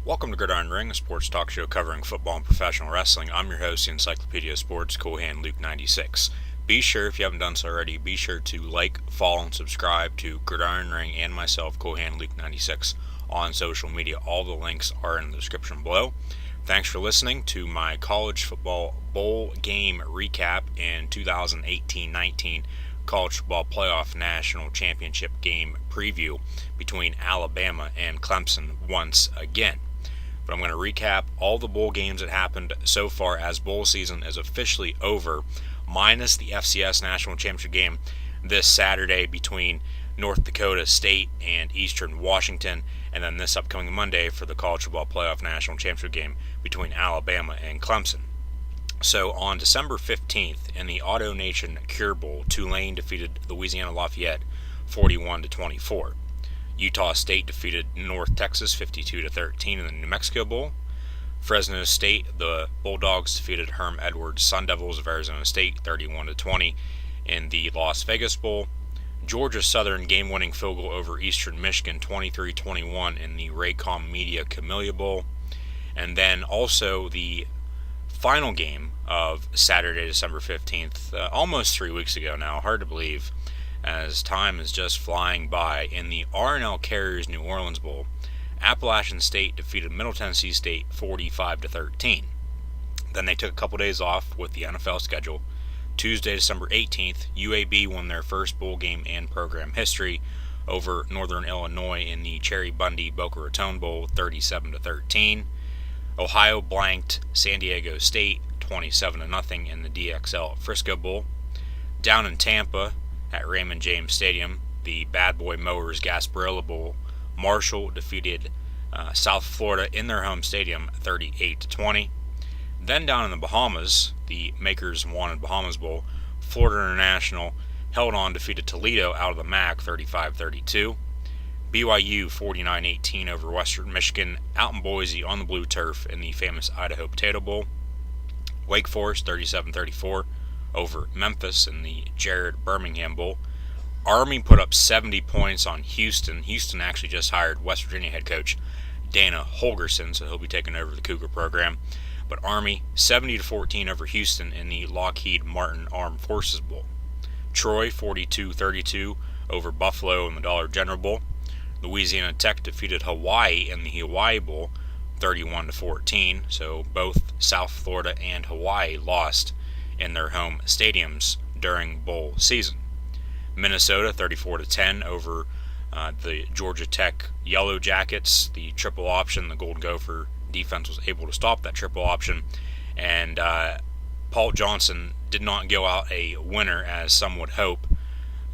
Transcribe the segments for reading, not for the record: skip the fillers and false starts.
Welcome to Gridiron Ring, a sports talk show covering football and professional wrestling. I'm your host, the Encyclopedia of Sports, Cool Hand Luke 96. Be sure, if you haven't done so already, be sure to like, follow, and subscribe to Gridiron Ring and myself, Cool Hand Luke 96, on social media. All the links are in the description below. Thanks for listening to my college football bowl game recap in 2018-19 College Football Playoff National Championship game preview between Alabama and Clemson once again. But I'm going to recap all the bowl games that happened so far as bowl season is officially over, minus the FCS National Championship game this Saturday between North Dakota State and Eastern Washington, and then this upcoming Monday for the College Football Playoff National Championship game between Alabama and Clemson. So on December 15th, in the Auto Nation Cure Bowl, Tulane defeated Louisiana Lafayette 41-24. Utah State defeated North Texas 52-13 in the New Mexico Bowl. Fresno State, the Bulldogs, defeated Herm Edwards Sun Devils of Arizona State 31-20 in the Las Vegas Bowl. Georgia Southern game-winning field goal over Eastern Michigan 23-21 in the Raycom Media Camellia Bowl. And then also the final game of Saturday, December 15th, almost 3 weeks ago now, hard to believe as time is just flying by. In the R&L Carriers New Orleans Bowl, Appalachian State defeated Middle Tennessee State 45-13. Then they took a couple days off with the NFL schedule. Tuesday, December 18th, UAB won their first bowl game in program history over Northern Illinois in the Cherry Bundy Boca Raton Bowl 37-13. Ohio blanked San Diego State 27-0 in the DXL Frisco Bowl. Down in Tampa at Raymond James Stadium, the Bad Boy Mowers Gasparilla Bowl, Marshall defeated South Florida in their home stadium 38-20. Then down in the Bahamas, the Makers Wanted Bahamas Bowl, Florida International held on, defeated Toledo out of the MAC 35-32. BYU 49-18 over Western Michigan out in Boise on the blue turf in the famous Idaho Potato Bowl. Wake Forest 37-34 over Memphis in the Jared Birmingham Bowl. Army put up 70 points on Houston. Houston actually just hired West Virginia head coach Dana Holgorsen, so he'll be taking over the Cougar program. But Army 70-14 over Houston in the Lockheed Martin Armed Forces Bowl. Troy 42-32 over Buffalo in the Dollar General Bowl. Louisiana Tech defeated Hawaii in the Hawaii Bowl 31-14, so both South Florida and Hawaii lost in their home stadiums during bowl season. Minnesota 34-10 over the Georgia Tech Yellow Jackets. The triple option, the Golden Gopher defense was able to stop that triple option, and Paul Johnson did not go out a winner as some would hope.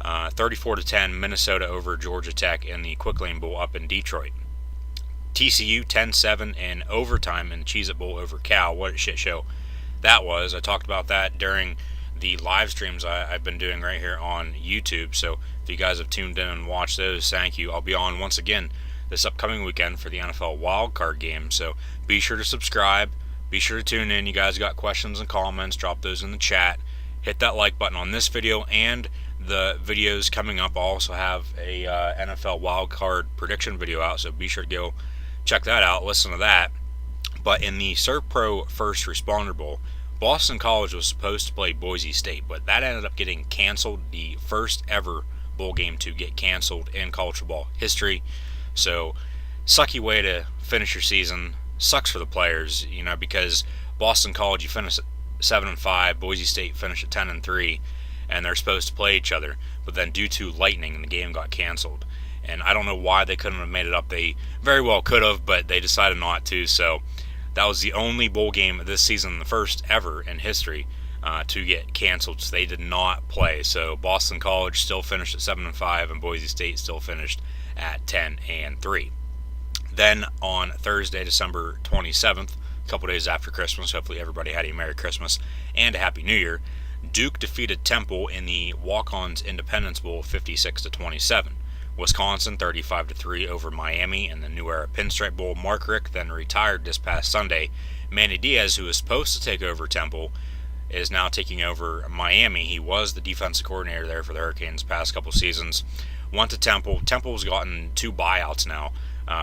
34-10 Minnesota over Georgia Tech in the Quick Lane Bowl up in Detroit. TCU 10-7 in overtime in the Cheez-It Bowl over Cal. What a shit show that was. I talked about that during the live streams I've been doing right here on YouTube, so if you guys have tuned in and watched those, thank you. I'll be on once again this upcoming weekend for the NFL wildcard game, so be sure to subscribe, be sure to tune in. You guys got questions and comments, drop those in the chat. Hit that like button on this video and the videos coming up. I'll also have a NFL wildcard prediction video out, so be sure to go check that out, listen to that. But in the SERVPRO First Responder Bowl, Boston College was supposed to play Boise State, but that ended up getting canceled, the first ever bowl game to get canceled in college football history. So, sucky way to finish your season. Sucks for the players, because Boston College, you finish at 7-5, Boise State finished at 10-3, and they're supposed to play each other. But then due to lightning, the game got canceled. And I don't know why they couldn't have made it up. They very well could have, but they decided not to. So that was the only bowl game this season, the first ever in history, to get canceled. So they did not play. So Boston College still finished at 7-5, and Boise State still finished at 10-3. Then on Thursday, December 27th, a couple days after Christmas, hopefully everybody had a Merry Christmas and a Happy New Year, Duke defeated Temple in the Walk-Ons Independence Bowl 56-27. Wisconsin 35-3 over Miami in the New Era Pinstripe Bowl. Mark Richt then retired this past Sunday. Manny Diaz, who was supposed to take over Temple, is now taking over Miami. He was the defensive coordinator there for the Hurricanes past couple seasons. Went to Temple. Temple's gotten 2 buyouts now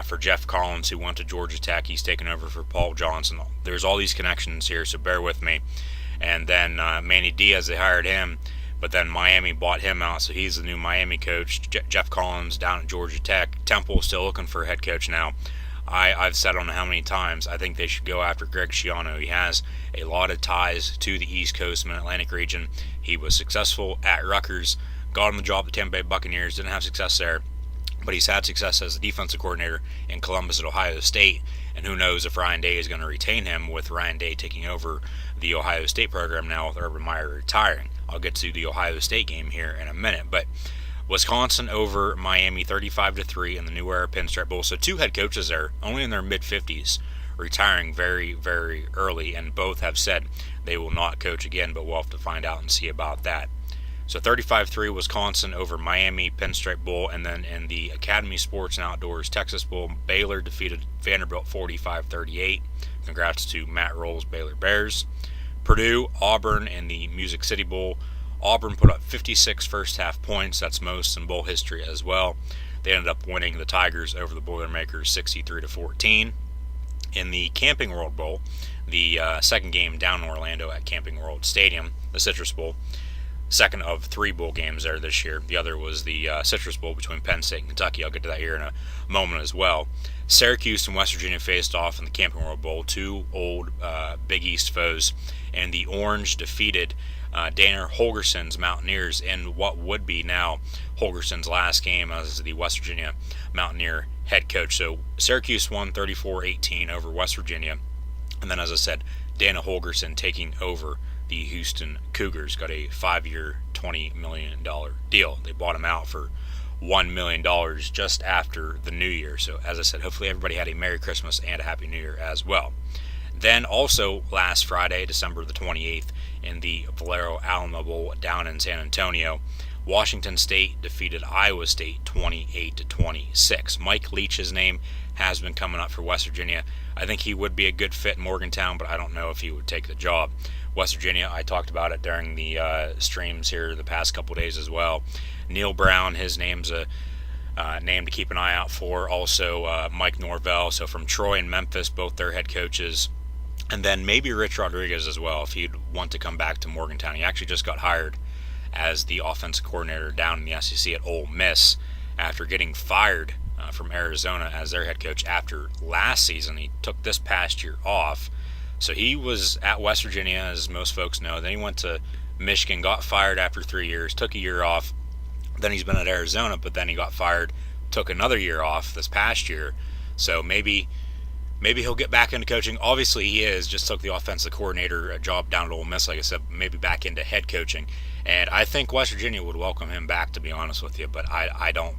for Jeff Collins, who went to Georgia Tech. He's taken over for Paul Johnson. There's all these connections here, so bear with me. And then Manny Diaz, they hired him, but then Miami bought him out, so he's the new Miami coach. Jeff Collins down at Georgia Tech. Temple still looking for a head coach now. I've said on how many times I think they should go after Greg Schiano. He has a lot of ties to the East Coast and Atlantic region. He was successful at Rutgers, got on the job at Tampa Bay Buccaneers, didn't have success there, but he's had success as a defensive coordinator in Columbus at Ohio State, and who knows if Ryan Day is going to retain him with Ryan Day taking over the Ohio State program now with Urban Meyer retiring. I'll get to the Ohio State game here in a minute, but Wisconsin over Miami 35-3 in the New Era Pinstripe Bowl. So two head coaches there, only in their mid-50s, retiring very, very early, and both have said they will not coach again, but we'll have to find out and see about that. So 35-3 Wisconsin over Miami Pinstripe Bowl, and then in the Academy Sports and Outdoors Texas Bowl, Baylor defeated Vanderbilt 45-38. Congrats to Matt Roll's Baylor Bears. Purdue, Auburn in the Music City Bowl. Auburn put up 56 first-half points. That's most in bowl history as well. They ended up winning the Tigers over the Boilermakers 63-14. In the Camping World Bowl, the second game down in Orlando at Camping World Stadium, the Citrus Bowl, second of 3 bowl games there this year. The other was the Citrus Bowl between Penn State and Kentucky. I'll get to that here in a moment as well. Syracuse and West Virginia faced off in the Camping World Bowl, two old Big East foes, and the Orange defeated Dana Holgerson's Mountaineers in what would be now Holgerson's last game as the West Virginia Mountaineer head coach. So Syracuse won 34-18 over West Virginia, and then, as I said, Dana Holgerson taking over the Houston Cougars. Got a 5-year, $20 million deal. They bought him out for $1 million just after the New Year. So, as I said, hopefully everybody had a Merry Christmas and a Happy New Year as well. Then also last Friday, December the 28th, in the Valero Alamo Bowl down in San Antonio, Washington State defeated Iowa State 28-26. Mike Leach's name has been coming up for West Virginia. I think he would be a good fit in Morgantown, but I don't know if he would take the job. West Virginia, I talked about it during the streams here the past couple days as well. Neil Brown, his name's a name to keep an eye out for. Also, Mike Norvell, so from Troy and Memphis, both their head coaches. And then maybe Rich Rodriguez as well, if he'd want to come back to Morgantown. He actually just got hired as the offensive coordinator down in the SEC at Ole Miss after getting fired from Arizona as their head coach after last season. He took this past year off. So he was at West Virginia, as most folks know. Then he went to Michigan, got fired after 3 years, took a year off. Then he's been at Arizona, but then he got fired, took another year off this past year. So maybe he'll get back into coaching. Obviously he just took the offensive coordinator job down at Ole Miss, like I said, maybe back into head coaching. And I think West Virginia would welcome him back, to be honest with you. But I don't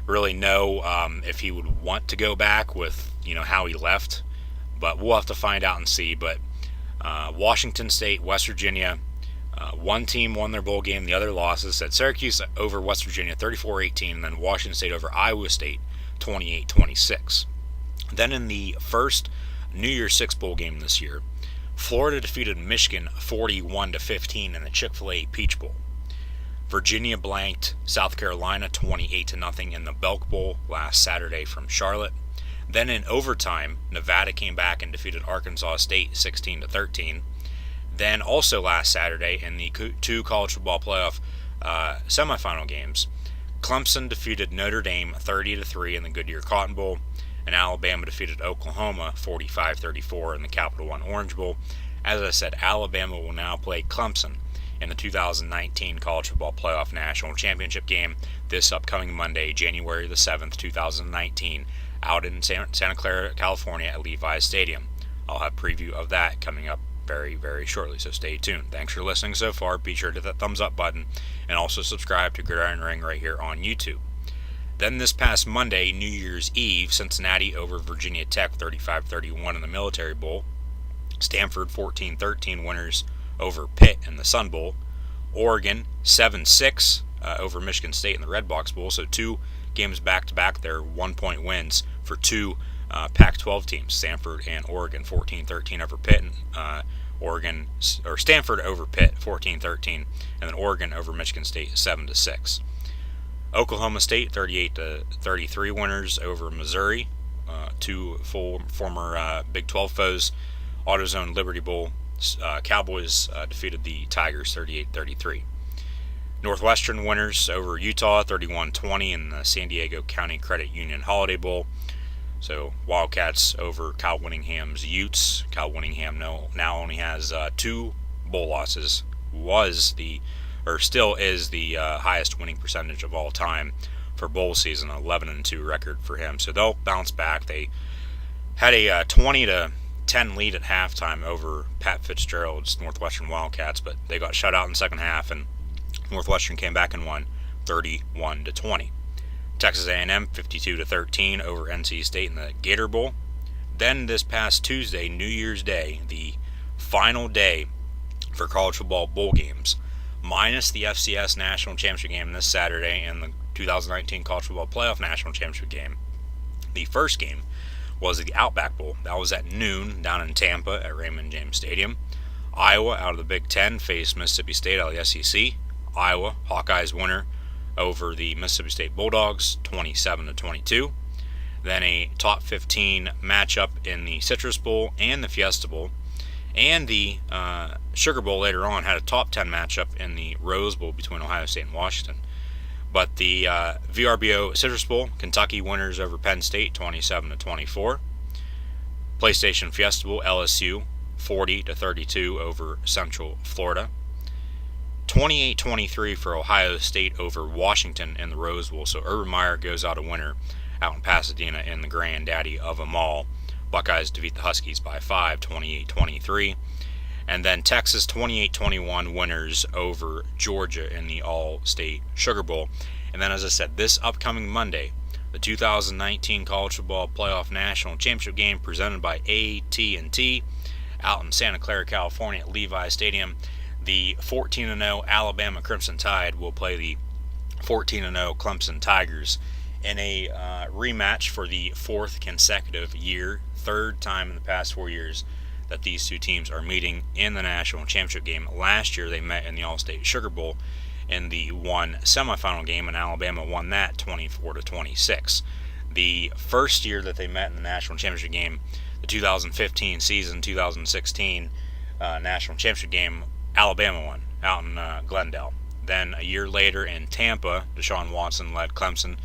really know if he would want to go back with, how he left. But we'll have to find out and see. But Washington State, West Virginia, one team won their bowl game, the other losses. At Syracuse over West Virginia 34-18, and then Washington State over Iowa State 28-26. Then in the first New Year's Six bowl game this year, Florida defeated Michigan 41-15 in the Chick-fil-A Peach Bowl. Virginia blanked South Carolina 28-0 in the Belk Bowl last Saturday from Charlotte. Then in overtime, Nevada came back and defeated Arkansas State 16-13. Then also last Saturday in the two college football playoff semifinal games, Clemson defeated Notre Dame 30-3 in the Goodyear Cotton Bowl, and Alabama defeated Oklahoma 45-34 in the Capital One Orange Bowl. As I said, Alabama will now play Clemson in the 2019 College Football Playoff National Championship game this upcoming Monday, January the 7th, 2019, out in Santa Clara, California at Levi's Stadium. I'll have a preview of that coming up very, very shortly, so stay tuned. Thanks for listening so far. Be sure to hit that thumbs up button and also subscribe to Gridiron Ring right here on YouTube. Then this past Monday, New Year's Eve, Cincinnati over Virginia Tech 35-31 in the Military Bowl. Stanford 14-13 winners over Pitt in the Sun Bowl. Oregon 7-6 over Michigan State in the Red Box Bowl. So two games back-to-back there, 1-point wins for two Pac-12 teams, Stanford and Oregon. 14-13 over Pitt, and Stanford over Pitt 14-13, and then Oregon over Michigan State 7-6. Oklahoma State 38-33 winners over Missouri. Two former Big 12 foes. AutoZone Liberty Bowl. Cowboys defeated the Tigers 38-33. Northwestern winners over Utah 31-20 in the San Diego County Credit Union Holiday Bowl. So Wildcats over Kyle Whittingham's Utes. Kyle Whittingham now only has 2 bowl losses. Still is the highest winning percentage of all time for bowl season, 11-2 record for him. So they'll bounce back. They had a 20-10 lead at halftime over Pat Fitzgerald's Northwestern Wildcats, but they got shut out in the second half, and Northwestern came back and won 31-20. Texas A&M 52-13 over NC State in the Gator Bowl. Then this past Tuesday, New Year's Day, the final day for college football bowl games, minus the FCS National Championship game this Saturday and the 2019 College Football Playoff National Championship game. The first game was the Outback Bowl. That was at noon down in Tampa at Raymond James Stadium. Iowa, out of the Big Ten, faced Mississippi State out of the SEC. Iowa, Hawkeyes winner over the Mississippi State Bulldogs, 27-22. Then a top 15 matchup in the Citrus Bowl and the Fiesta Bowl. And the Sugar Bowl later on had a top 10 matchup in the Rose Bowl between Ohio State and Washington. But the VRBO Citrus Bowl, Kentucky winners over Penn State, 27-24. PlayStation Fiesta Bowl, LSU, 40-32 over Central Florida. 28-23 for Ohio State over Washington in the Rose Bowl. So Urban Meyer goes out a winner out in Pasadena in the granddaddy of them all. Buckeyes defeat the Huskies by 5, 28-23. And then Texas 28-21 winners over Georgia in the All-State Sugar Bowl. And then, as I said, this upcoming Monday, the 2019 College Football Playoff National Championship game presented by AT&T out in Santa Clara, California at Levi Stadium. The 14-0 Alabama Crimson Tide will play the 14-0 Clemson Tigers in a rematch for the 4th consecutive year, 3rd time in the past 4 years that these two teams are meeting in the national championship game. Last year they met in the All-State Sugar Bowl in the one semifinal game, and Alabama won that 24-26. The first year that they met in the national championship game, the 2015 season, 2016 national championship game, Alabama won out in Glendale. Then a year later in Tampa, Deshaun Watson led Clemson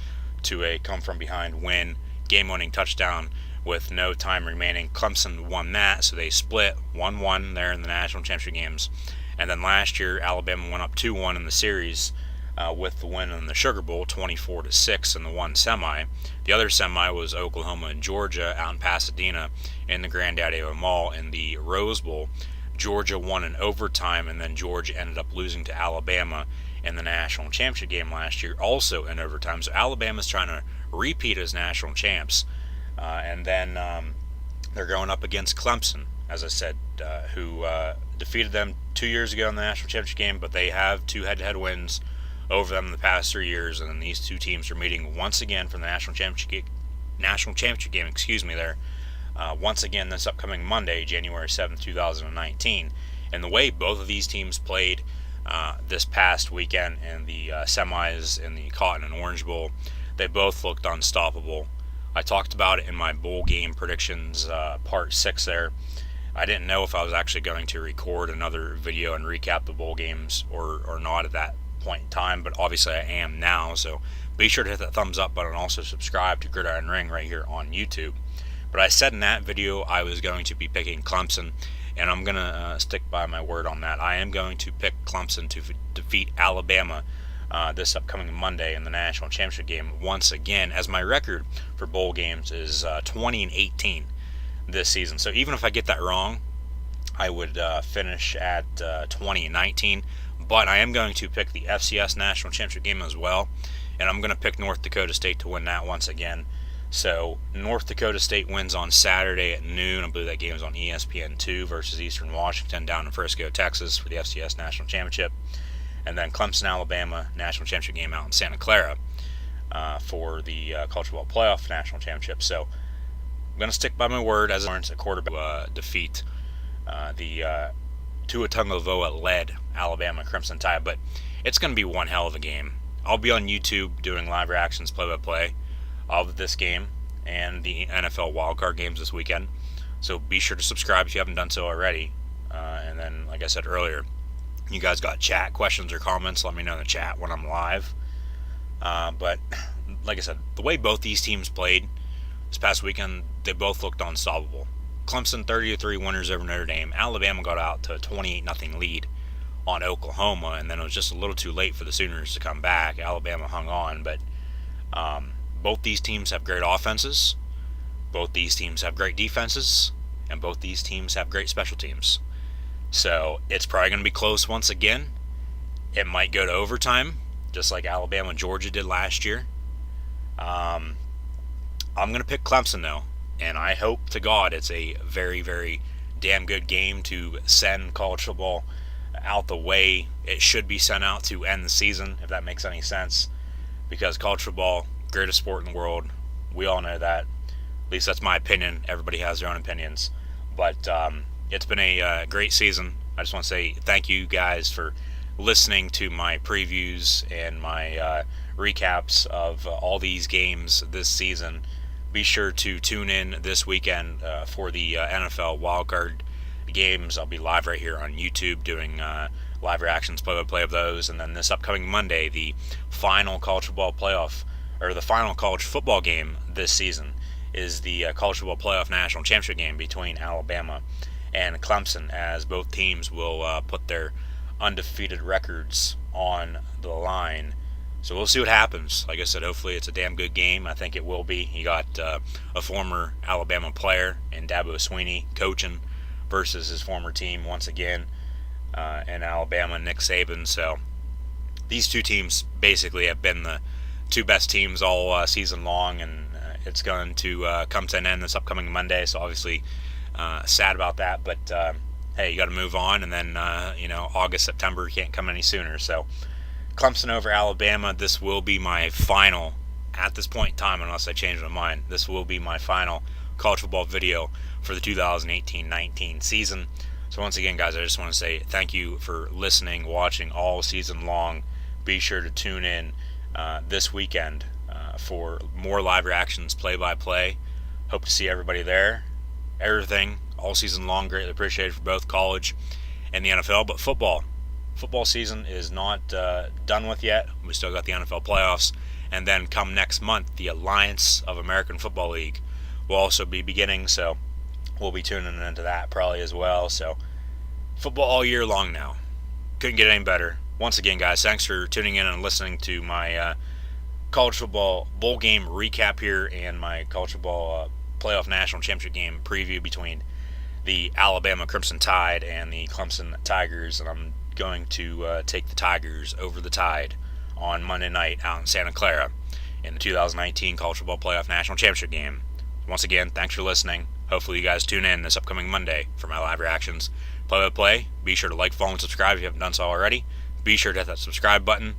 to a come-from-behind win, game-winning touchdown with no time remaining. Clemson won that, so they split 1-1 there in the national championship games. And then last year, Alabama went up 2-1 in the series with the win in the Sugar Bowl, 24-6 in the one semi. The other semi was Oklahoma and Georgia out in Pasadena in the granddaddy of them all in the Rose Bowl. Georgia won in overtime, and then Georgia ended up losing to Alabama in the national championship game last year, also in overtime. So Alabama's trying to repeat as national champs. And then they're going up against Clemson, as I said, who defeated them 2 years ago in the national championship game, but they have 2 head-to-head wins over them in the past 3 years, and then these two teams are meeting once again for the national championship game, there. Once again this upcoming Monday, January 7th, 2019. And the way both of these teams played this past weekend in the semis in the Cotton and Orange Bowl, they both looked unstoppable. I talked about it in my bowl game predictions part 6 there. I didn't know if I was actually going to record another video and recap the bowl games or not at that point in time, but obviously I am now, so be sure to hit that thumbs up button and also subscribe to Gridiron Ring right here on YouTube. But I said in that video I was going to be picking Clemson, and I'm going to stick by my word on that. I am going to pick Clemson to defeat Alabama this upcoming Monday in the national championship game once again, as my record for bowl games is 20-18 this season. So even if I get that wrong, I would finish at 20-19. But I am going to pick the FCS national championship game as well, and I'm going to pick North Dakota State to win that once again. So North Dakota State wins on Saturday at noon. I believe that game is on ESPN2 versus Eastern Washington down in Frisco, Texas for the FCS National Championship. And then Clemson, Alabama National Championship game out in Santa Clara for the College Football Playoff National Championship. So I'm going to stick by my word as a quarterback defeat the Tua Tagovailoa-led Alabama Crimson Tide. But it's going to be one hell of a game. I'll be on YouTube doing live reactions, play-by-play of this game and the NFL wildcard games this weekend. So be sure to subscribe if you haven't done so already. And then, like I said earlier, you guys got chat questions or comments, let me know in the chat when I'm live. But like I said, the way both these teams played this past weekend, they both looked unstoppable. Clemson 30-3 winners over Notre Dame. Alabama got out to a 28-0 lead on Oklahoma, and then it was just a little too late for the Sooners to come back. Alabama hung on, but both these teams have great offenses, both these teams have great defenses, and both these teams have great special teams. So it's probably going to be close once again. It might go to overtime, just like Alabama and Georgia did last year. I'm going to pick Clemson, though, and I hope to God it's a very, very damn good game to send college football out the way it should be sent out to end the season, if that makes any sense, because college football, greatest sport in the world, we all know that. At least that's my opinion. Everybody has their own opinions, but it's been a great season. I just want to say thank you guys for listening to my previews and my recaps of all these games this season. Be sure to tune in this weekend for the NFL wildcard games. I'll be live right here on YouTube doing live reactions, play-by-play of those, and then this upcoming Monday, the final college football playoff, or the final college football game this season, is the college football playoff national championship game between Alabama and Clemson, as both teams will put their undefeated records on the line. So we'll see what happens. Like I said, hopefully it's a damn good game. I think it will be. You got a former Alabama player in Dabo Swinney coaching versus his former team once again in Alabama, Nick Saban. So these two teams basically have been the two best teams all season long, and it's going to come to an end this upcoming Monday. So obviously sad about that, but hey, you got to move on, and then August, September can't come any sooner. So Clemson over Alabama, this will be my final, at this point in time, unless I change my mind, this will be my final college football video for the 2018-19 season. So once again, guys, I just want to say thank you for listening, watching all season long. Be sure to tune in this weekend for more live reactions, play-by-play. Hope to see everybody there. Everything all season long, greatly appreciated for both college and the NFL. But football season is not done with yet. We still got the NFL playoffs, and then come next month, the Alliance of American Football League will also be beginning, so we'll be tuning into that probably as well. So football all year long now. Couldn't get any better. Once again, guys, thanks for tuning in and listening to my college football bowl game recap here and my college football playoff national championship game preview between the Alabama Crimson Tide and the Clemson Tigers. And I'm going to take the Tigers over the Tide on Monday night out in Santa Clara in the 2019 college football playoff national championship game. Once again, thanks for listening. Hopefully you guys tune in this upcoming Monday for my live reactions, play-by-play. Be sure to like, follow, and subscribe if you haven't done so already. Be sure to hit that subscribe button.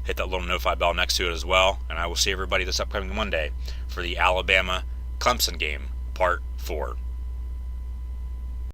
Hit that little notify bell next to it as well. And I will see everybody this upcoming Monday for the Alabama-Clemson game, Part 4.